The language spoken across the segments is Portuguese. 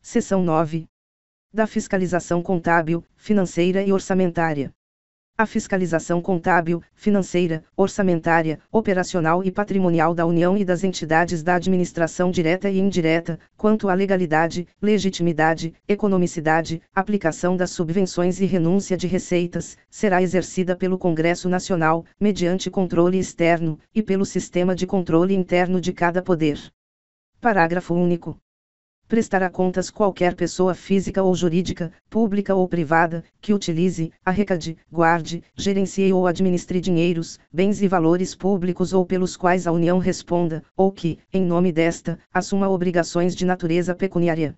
Seção 9. Da fiscalização contábil, financeira e orçamentária. A fiscalização contábil, financeira, orçamentária, operacional e patrimonial da União e das entidades da administração direta e indireta, quanto à legalidade, legitimidade, economicidade, aplicação das subvenções e renúncia de receitas, será exercida pelo Congresso Nacional, mediante controle externo, e pelo sistema de controle interno de cada poder. Parágrafo único. Prestará contas qualquer pessoa física ou jurídica, pública ou privada, que utilize, arrecade, guarde, gerencie ou administre dinheiros, bens e valores públicos ou pelos quais a União responda, ou que, em nome desta, assuma obrigações de natureza pecuniária.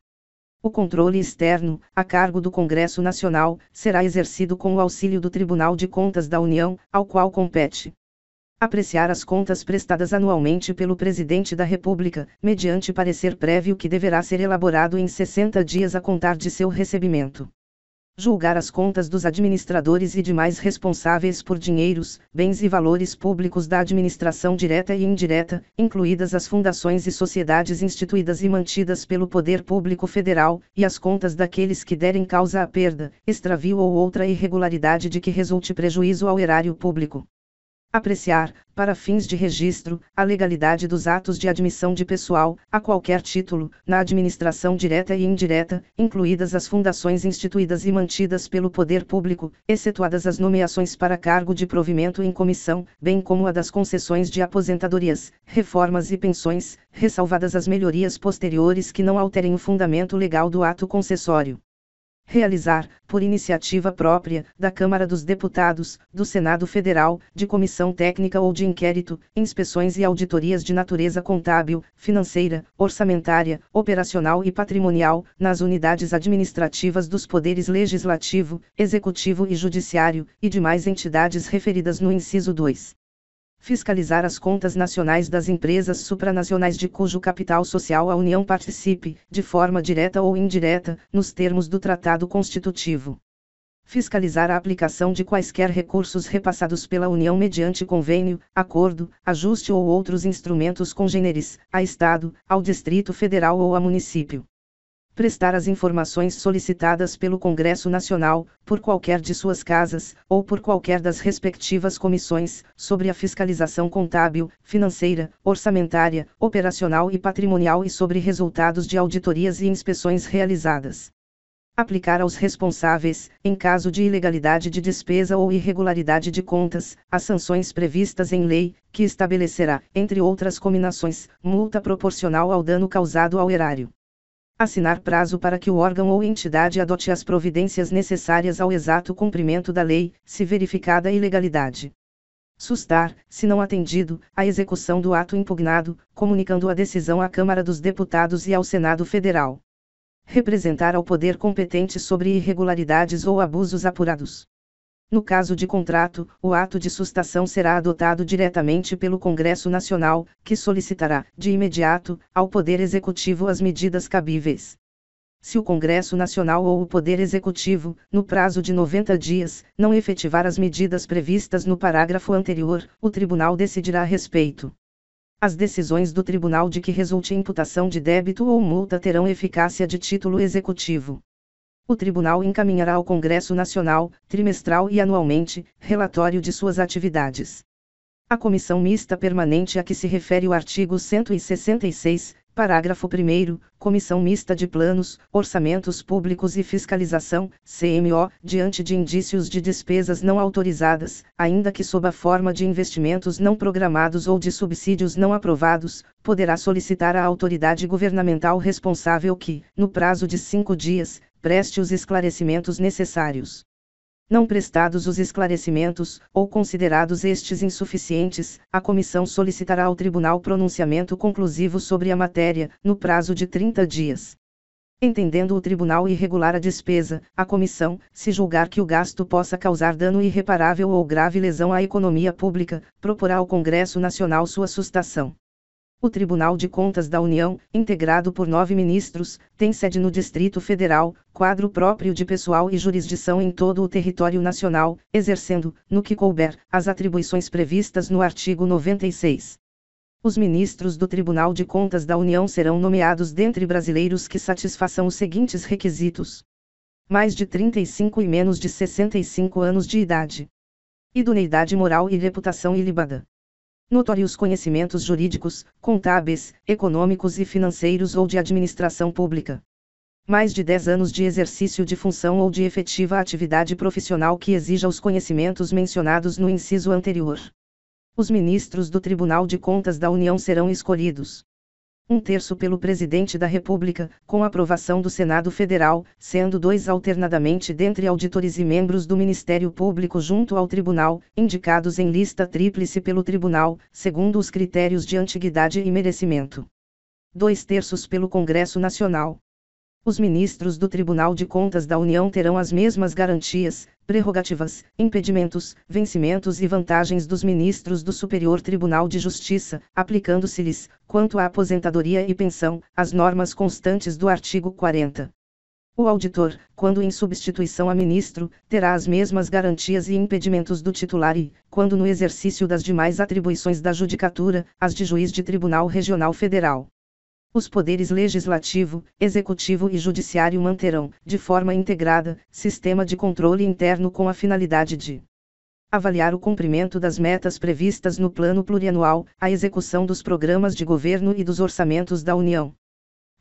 O controle externo, a cargo do Congresso Nacional, será exercido com o auxílio do Tribunal de Contas da União, ao qual compete apreciar as contas prestadas anualmente pelo Presidente da República, mediante parecer prévio que deverá ser elaborado em 60 dias a contar de seu recebimento. Julgar as contas dos administradores e demais responsáveis por dinheiros, bens e valores públicos da administração direta e indireta, incluídas as fundações e sociedades instituídas e mantidas pelo Poder Público Federal, e as contas daqueles que derem causa à perda, extravio ou outra irregularidade de que resulte prejuízo ao erário público. Apreciar, para fins de registro, a legalidade dos atos de admissão de pessoal, a qualquer título, na administração direta e indireta, incluídas as fundações instituídas e mantidas pelo poder público, excetuadas as nomeações para cargo de provimento em comissão, bem como a das concessões de aposentadorias, reformas e pensões, ressalvadas as melhorias posteriores que não alterem o fundamento legal do ato concessório. Realizar, por iniciativa própria, da Câmara dos Deputados, do Senado Federal, de comissão técnica ou de inquérito, inspeções e auditorias de natureza contábil, financeira, orçamentária, operacional e patrimonial, nas unidades administrativas dos poderes legislativo, executivo e judiciário, e demais entidades referidas no inciso 2. Fiscalizar as contas nacionais das empresas supranacionais de cujo capital social a União participe, de forma direta ou indireta, nos termos do Tratado Constitutivo. Fiscalizar a aplicação de quaisquer recursos repassados pela União mediante convênio, acordo, ajuste ou outros instrumentos congêneres, a Estado, ao Distrito Federal ou a município. Prestar as informações solicitadas pelo Congresso Nacional, por qualquer de suas casas, ou por qualquer das respectivas comissões, sobre a fiscalização contábil, financeira, orçamentária, operacional e patrimonial e sobre resultados de auditorias e inspeções realizadas. Aplicar aos responsáveis, em caso de ilegalidade de despesa ou irregularidade de contas, as sanções previstas em lei, que estabelecerá, entre outras cominações, multa proporcional ao dano causado ao erário. Assinar prazo para que o órgão ou entidade adote as providências necessárias ao exato cumprimento da lei, se verificada a ilegalidade. Sustar, se não atendido, a execução do ato impugnado, comunicando a decisão à Câmara dos Deputados e ao Senado Federal. Representar ao poder competente sobre irregularidades ou abusos apurados. No caso de contrato, o ato de sustação será adotado diretamente pelo Congresso Nacional, que solicitará, de imediato, ao Poder Executivo as medidas cabíveis. Se o Congresso Nacional ou o Poder Executivo, no prazo de 90 dias, não efetivar as medidas previstas no parágrafo anterior, o Tribunal decidirá a respeito. As decisões do Tribunal de que resulte imputação de débito ou multa terão eficácia de título executivo. O Tribunal encaminhará ao Congresso Nacional, trimestral e anualmente, relatório de suas atividades. A Comissão Mista Permanente a que se refere o artigo 166, parágrafo 1º, Comissão Mista de Planos, Orçamentos Públicos e Fiscalização, CMO, diante de indícios de despesas não autorizadas, ainda que sob a forma de investimentos não programados ou de subsídios não aprovados, poderá solicitar à autoridade governamental responsável que, no prazo de 5 dias, preste os esclarecimentos necessários. Não prestados os esclarecimentos, ou considerados estes insuficientes, a comissão solicitará ao Tribunal pronunciamento conclusivo sobre a matéria, no prazo de 30 dias. Entendendo o Tribunal irregular a despesa, a comissão, se julgar que o gasto possa causar dano irreparável ou grave lesão à economia pública, proporá ao Congresso Nacional sua sustação. O Tribunal de Contas da União, integrado por 9 ministros, tem sede no Distrito Federal, quadro próprio de pessoal e jurisdição em todo o território nacional, exercendo, no que couber, as atribuições previstas no artigo 96. Os ministros do Tribunal de Contas da União serão nomeados dentre brasileiros que satisfaçam os seguintes requisitos: mais de 35 e menos de 65 anos de idade. Idoneidade moral e reputação ilibada. Notórios conhecimentos jurídicos, contábeis, econômicos e financeiros ou de administração pública. Mais de 10 anos de exercício de função ou de efetiva atividade profissional que exija os conhecimentos mencionados no inciso anterior. Os ministros do Tribunal de Contas da União serão escolhidos: 1/3 pelo Presidente da República, com aprovação do Senado Federal, sendo 2 alternadamente dentre auditores e membros do Ministério Público junto ao Tribunal, indicados em lista tríplice pelo Tribunal, segundo os critérios de antiguidade e merecimento. 2/3 pelo Congresso Nacional. Os ministros do Tribunal de Contas da União terão as mesmas garantias, prerrogativas, impedimentos, vencimentos e vantagens dos ministros do Superior Tribunal de Justiça, aplicando-se-lhes, quanto à aposentadoria e pensão, as normas constantes do artigo 40. O auditor, quando em substituição a ministro, terá as mesmas garantias e impedimentos do titular e, quando no exercício das demais atribuições da judicatura, as de juiz de Tribunal Regional Federal. Os poderes legislativo, executivo e judiciário manterão, de forma integrada, sistema de controle interno com a finalidade de avaliar o cumprimento das metas previstas no Plano Plurianual, a execução dos programas de governo e dos orçamentos da União.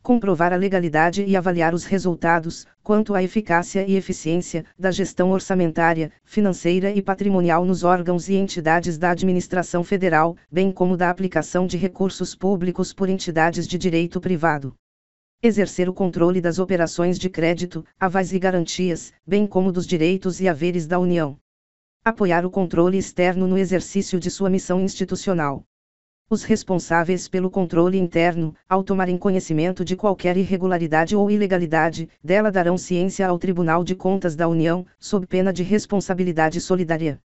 Comprovar a legalidade e avaliar os resultados, quanto à eficácia e eficiência, da gestão orçamentária, financeira e patrimonial nos órgãos e entidades da administração federal, bem como da aplicação de recursos públicos por entidades de direito privado. Exercer o controle das operações de crédito, avais e garantias, bem como dos direitos e haveres da União. Apoiar o controle externo no exercício de sua missão institucional. Os responsáveis pelo controle interno, ao tomarem conhecimento de qualquer irregularidade ou ilegalidade, dela darão ciência ao Tribunal de Contas da União, sob pena de responsabilidade solidária.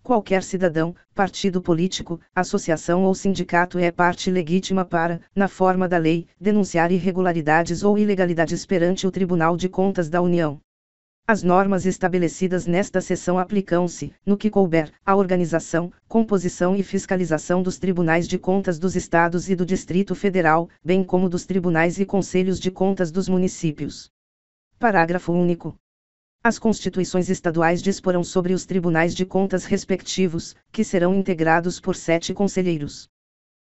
Qualquer cidadão, partido político, associação ou sindicato é parte legítima para, na forma da lei, denunciar irregularidades ou ilegalidades perante o Tribunal de Contas da União. As normas estabelecidas nesta seção aplicam-se, no que couber, à organização, composição e fiscalização dos tribunais de contas dos estados e do Distrito Federal, bem como dos tribunais e conselhos de contas dos municípios. Parágrafo único. As constituições estaduais disporão sobre os tribunais de contas respectivos, que serão integrados por 7 conselheiros.